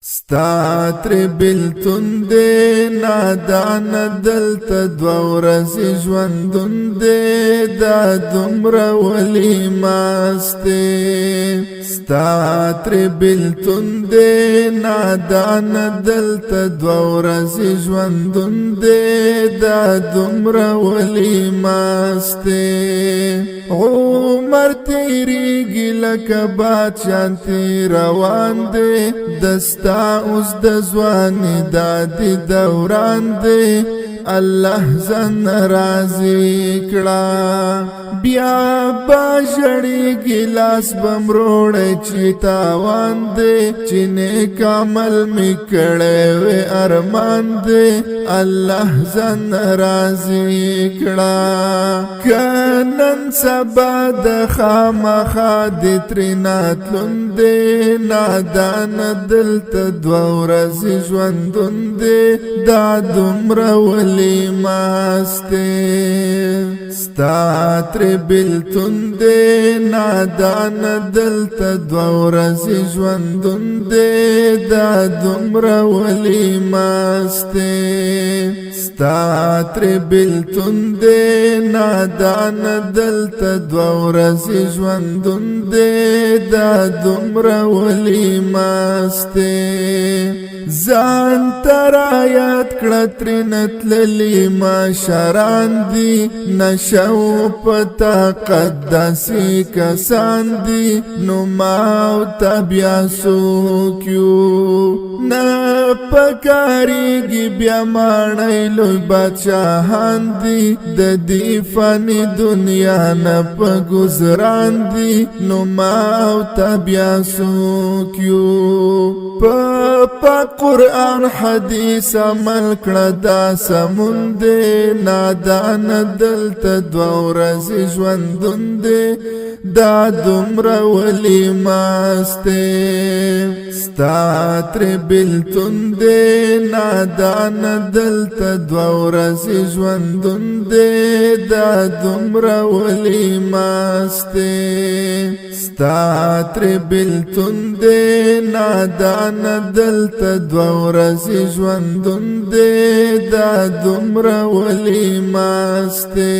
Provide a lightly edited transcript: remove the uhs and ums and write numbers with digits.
ستا تر بلتون دے نادان دلتا دو ورځې ژوندون دے دا دومره ولی ماستے ستا تر بلتون دے نادان دلتا دو ورځې ژوندون دے دا دومره ولی ماستے عمر تیریږي لکه باد شانتی روان دے دستا اوس د ځواني دادی دوران دی الله زن راضي کړه بیا با جړی ګلاس بمروړ چې تاوان دی چې نیک عمل میکړې و ارمان دی الله زن راضي کړه کنن سبا د خامخا د ترنات لوندې نادان دلته دو ورځې ژوندون دی دا دومره ولی ماسته ستا تر بلتون دے نادان دلتا دو ورځې ژوندون دے دا دومره ولی ماسته ستا تر بلتون دے نادان دلتا دو ورځې ژوندون دے دا دومره ولی ماسته ځان تر آیات کړه ترنت للی ما شران دی نشو پتا قدسی کسان دی نو ماو تبیا سو کیو نا پکاریږي بیا ماړی لوی بادشاهان دی د دې فانی دنیا نه په گزاران دی نو ماو تبیا سو کیو په قرآن حدیث عمل کړه دا سمون دی نادان دلته دو ورځې ژوندون دی دا دومره ولی ماسته ستا تر بلتون دی نادان دلته دو ورځې ژوندون دی دا دومره ولی ماسته ستا تر بلتون دی نادان دلته دو ورځې ژوندون دی دا دومره ولی ماسته